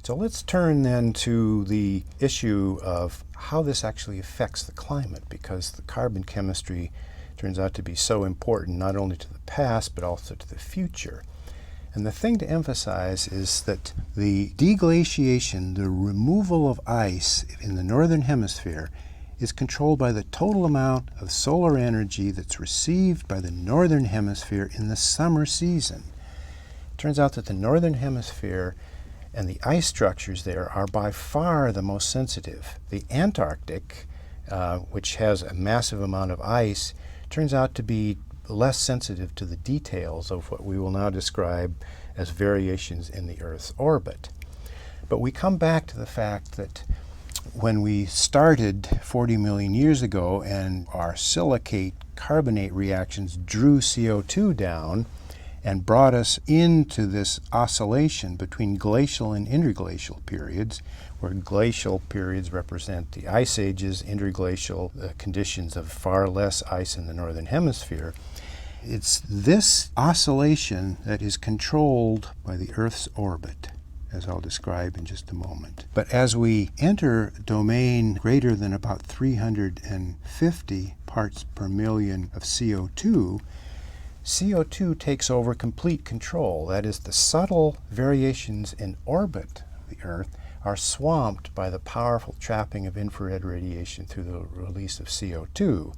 So let's turn then to the issue of how this actually affects the climate, because the carbon chemistry turns out to be so important not only to the past but also to the future. And the thing to emphasize is that the deglaciation, the removal of ice in the northern hemisphere, is controlled by the total amount of solar energy that's received by the northern hemisphere in the summer season. It turns out that the northern hemisphere and the ice structures there are by far the most sensitive. The Antarctic, which has a massive amount of ice, turns out to be less sensitive to the details of what we will now describe as variations in the Earth's orbit. But we come back to the fact that when we started 40 million years ago and our silicate carbonate reactions drew CO2 down and brought us into this oscillation between glacial and interglacial periods, where glacial periods represent the ice ages, interglacial conditions of far less ice in the northern hemisphere. It's this oscillation that is controlled by the Earth's orbit, as I'll describe in just a moment. But as we enter a domain greater than about 350 parts per million of CO2, CO2 takes over complete control. That is, the subtle variations in orbit of the Earth are swamped by the powerful trapping of infrared radiation through the release of CO2.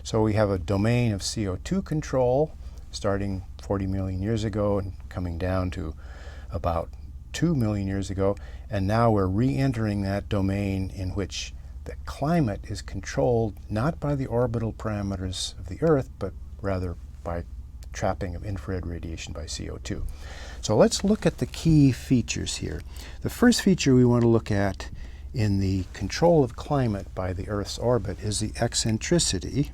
So we have a domain of CO2 control starting 40 million years ago and coming down to about 2 million years ago, and now we're re-entering that domain in which the climate is controlled not by the orbital parameters of the Earth, but rather by trapping of infrared radiation by CO2. So let's look at the key features here. The first feature we want to look at in the control of climate by the Earth's orbit is the eccentricity.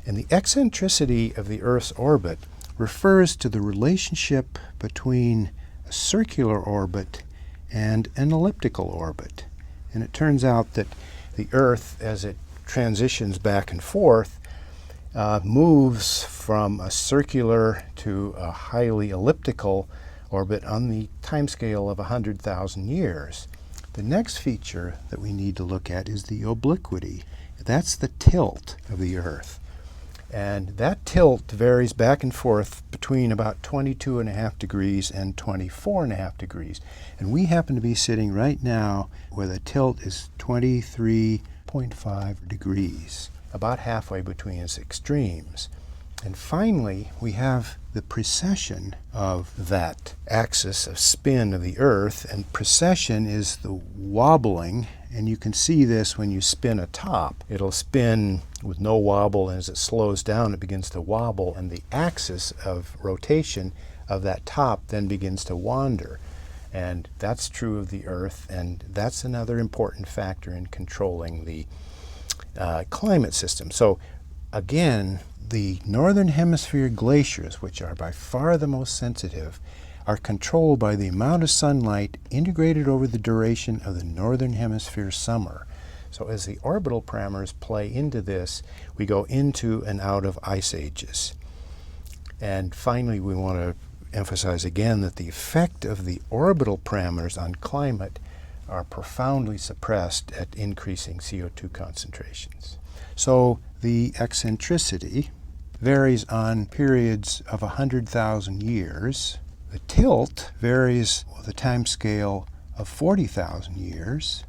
And the eccentricity of the Earth's orbit refers to the relationship between a circular orbit and an elliptical orbit. And it turns out that the Earth, as it transitions back and forth, moves from a circular to a highly elliptical orbit on the timescale of 100,000 years. The next feature that we need to look at is the obliquity. That's the tilt of the Earth. And that tilt varies back and forth between about 22.5 degrees and 24.5 degrees. And we happen to be sitting right now where the tilt is 23.5 degrees, about halfway between its extremes. And finally, we have the precession of that axis of spin of the Earth, and precession is the wobbling, and you can see this when you spin a top. It'll spin with no wobble, and as it slows down, it begins to wobble, and the axis of rotation of that top then begins to wander. And that's true of the Earth, and that's another important factor in controlling the climate system. So again, the northern hemisphere glaciers, which are by far the most sensitive, are controlled by the amount of sunlight integrated over the duration of the northern hemisphere summer. So as the orbital parameters play into this, we go into and out of ice ages. And finally, we want to emphasize again that the effect of the orbital parameters on climate are profoundly suppressed at increasing CO2 concentrations. So the eccentricity varies on periods of 100,000 years. The tilt varies with a time scale of 40,000 years.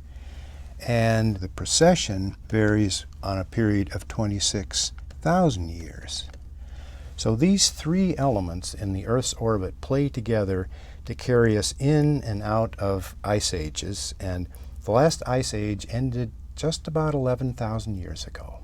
And the precession varies on a period of 26,000 years. So these three elements in the Earth's orbit play together to carry us in and out of ice ages, and the last ice age ended just about 11,000 years ago.